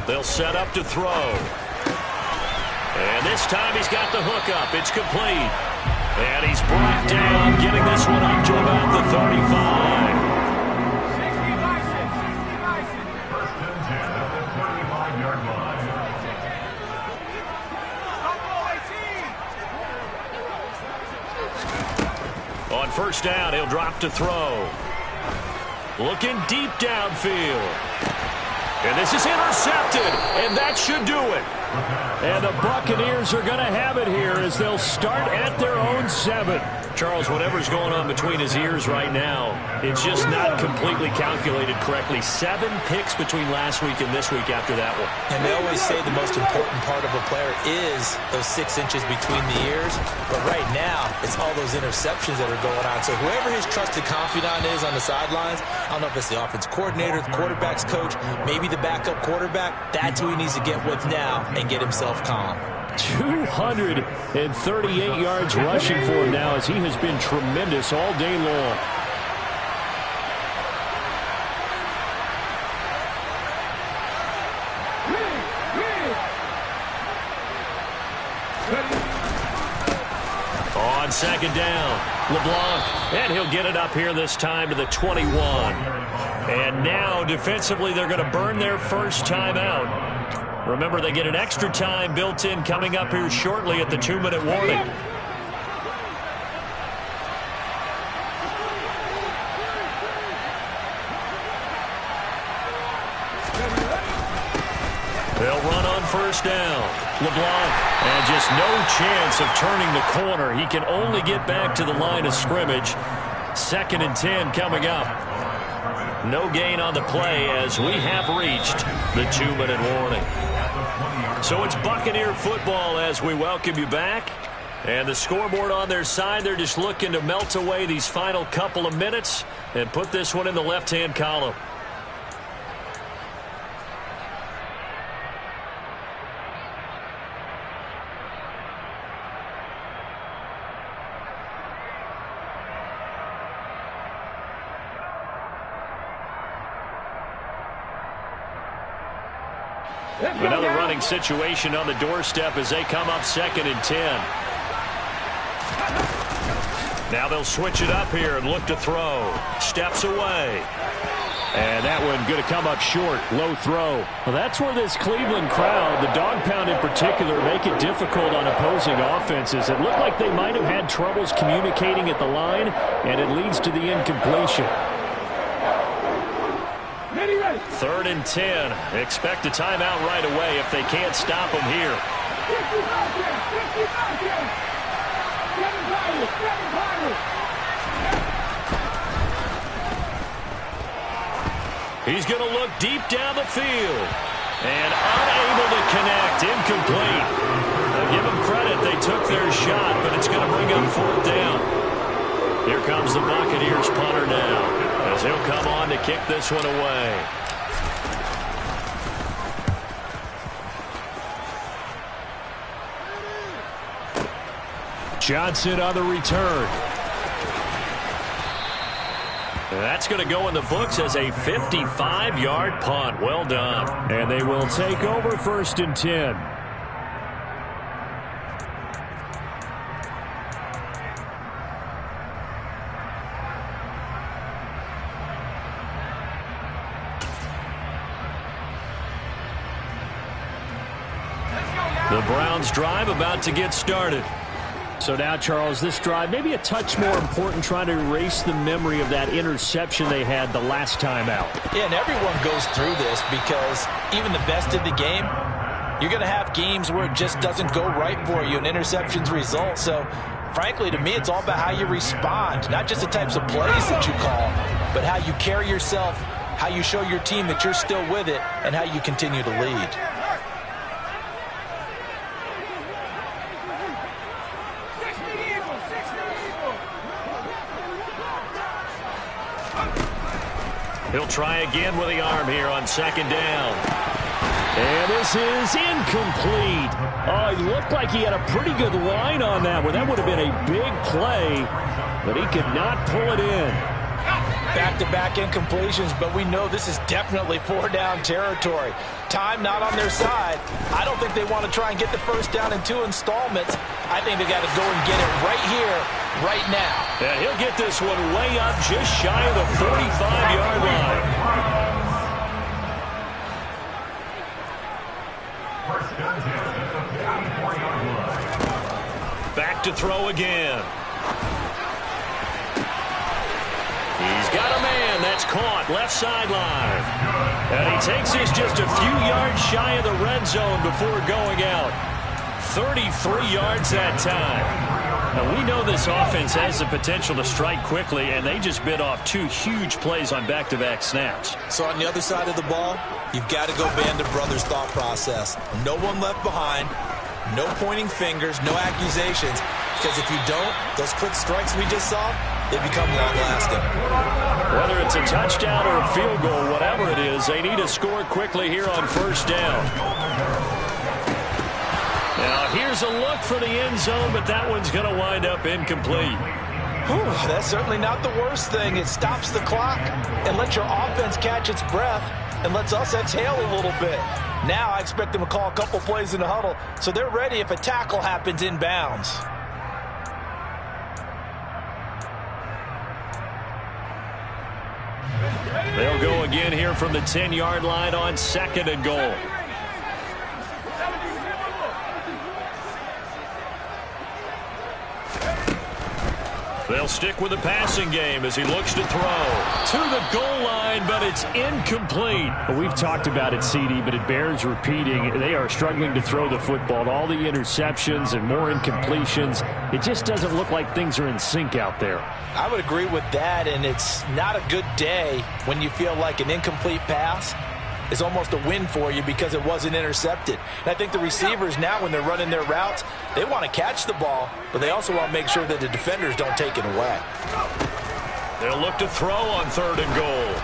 They'll set up to throw. And this time he's got the hook up. It's complete. And he's brought down, getting this one up to about the 35. On first down, he'll drop to throw. Looking deep downfield. And this is intercepted, and that should do it. And the Buccaneers are going to have it here as they'll start at their own 7. Charles, whatever's going on between his ears right now, it's just not completely calculated correctly. 7 picks between last week and this week after that one. And they always say the most important part of a player is those 6 inches between the ears. But right now, it's all those interceptions that are going on. So whoever his trusted confidant is on the sidelines, I don't know if it's the offense coordinator, the quarterback's coach, maybe the backup quarterback, that's who he needs to get with now and get himself calm. 238 yards rushing for him now as he has been tremendous all day long. On 2nd down, LeBlanc, and he'll get it up here this time to the 21. And now defensively they're going to burn their first timeout. Remember, they get an extra time built in coming up here shortly at the 2-minute warning. They'll run on first down. LeBlanc, and just no chance of turning the corner. He can only get back to the line of scrimmage. 2nd and 10 coming up. No gain on the play as we have reached the 2-minute warning. So it's Buccaneer football as we welcome you back. And the scoreboard on their side, they're just looking to melt away these final couple of minutes and put this one in the left-hand column. Another running situation on the doorstep as they come up 2nd and 10. Now they'll switch it up here and look to throw. Steps away. And that one going to come up short. Low throw. Well, that's where this Cleveland crowd, the dog pound in particular, make it difficult on opposing offenses. It looked like they might have had troubles communicating at the line, and it leads to the incompletion. 3rd and 10. Expect a timeout right away if they can't stop them here. He's going to look deep down the field. And unable to connect. Incomplete. Now give them credit. They took their shot, but it's going to bring up 4th down. Here comes the Buccaneers punter now, as he'll come on to kick this one away. Johnson on the return. That's going to go in the books as a 55-yard punt. Well done. And they will take over 1st and 10. The Browns drive about to get started. So now, Charles, this drive maybe a touch more important, trying to erase the memory of that interception they had the last time out. Yeah, and everyone goes through this because even the best in the game, you're going to have games where it just doesn't go right for you and interceptions result. So, frankly, to me, it's all about how you respond, not just the types of plays that you call, but how you carry yourself, how you show your team that you're still with it, and how you continue to lead. He'll try again with the arm here on 2nd down. And this is incomplete. Oh, he looked like he had a pretty good line on that one. That would have been a big play, but he could not pull it in. Back-to-back incompletions, but we know this is definitely 4-down territory. Time not on their side. I don't think they want to try and get the first down in 2 installments. I think they got to go and get it right here, right now. Yeah, he'll get this one way up just shy of the 45-yard line. Back to throw again. He's got a man. That's caught. Left sideline. And he takes this just a few yards shy of the red zone before going out. 33 yards that time. Now, we know this offense has the potential to strike quickly, and they just bit off 2 huge plays on back-to-back snaps. So on the other side of the ball, you've got to go band of brothers thought process. No one left behind. No pointing fingers. No accusations. Because if you don't, those quick strikes we just saw, they become long-lasting. Whether it's a touchdown or a field goal, whatever it is, they need to score quickly here on first down. Now, here's a look for the end zone, but that one's going to wind up incomplete. Whew, that's certainly not the worst thing. It stops the clock and lets your offense catch its breath and lets us exhale a little bit. Now I expect them to call a couple plays in the huddle, so they're ready if a tackle happens inbounds. They'll go again here from the 10-yard line on 2nd and goal. They'll stick with the passing game as he looks to throw to the goal line, but it's incomplete. We've talked about it, CD, but it bears repeating. They are struggling to throw the football. All the interceptions and more incompletions. It just doesn't look like things are in sync out there. I would agree with that, and it's not a good day when you feel like an incomplete pass is almost a win for you because it wasn't intercepted. And I think the receivers now, when they're running their routes, they want to catch the ball, but they also want to make sure that the defenders don't take it away. They'll look to throw on 3rd and goal.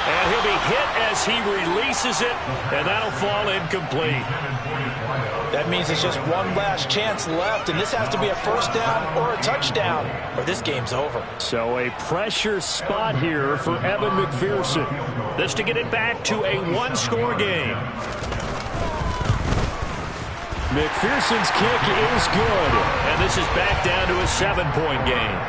And he'll be hit as he releases it, and that'll fall incomplete. That means it's just one last chance left, and this has to be a first down or a touchdown, or this game's over. So a pressure spot here for Evan McPherson. This to get it back to a 1-score game. McPherson's kick is good. And this is back down to a 7-point game.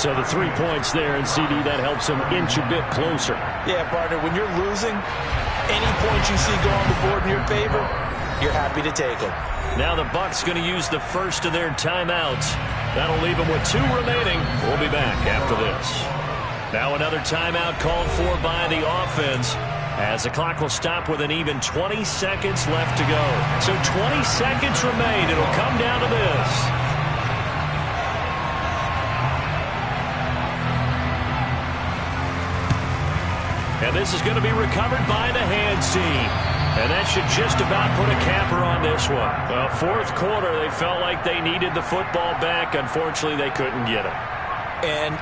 So the 3 points there, and CD, that helps him inch a bit closer. Yeah, partner, when you're losing, any points you see go on the board in your favor, you're happy to take them. Now the Bucs going to use the first of their timeouts. That'll leave them with 2 remaining. We'll be back after this. Now another timeout called for by the offense, as the clock will stop with an even 20 seconds left to go. So 20 seconds remain. It'll come down to this. And this is going to be recovered by the hands team. And that should just about put a capper on this one. Well, 4th quarter, they felt like they needed the football back. Unfortunately, they couldn't get it. And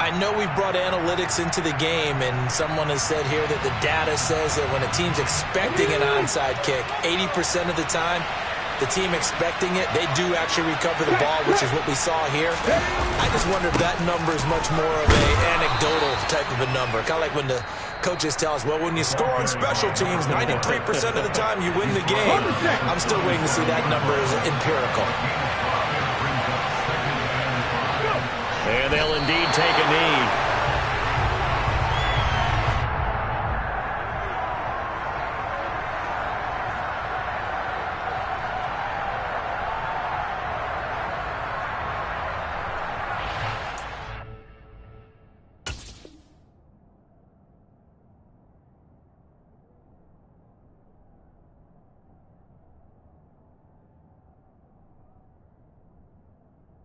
I know we've brought analytics into the game, and someone has said here that the data says that when a team's expecting an onside kick, 80% of the time, the team expecting it, they do actually recover the ball, which is what we saw here. I just wonder if that number is much more of an anecdotal type of a number. Kind of like when the coaches tell us, well, when you score on special teams, 93% of the time you win the game. I'm still waiting to see that number as empirical. And they'll indeed take a knee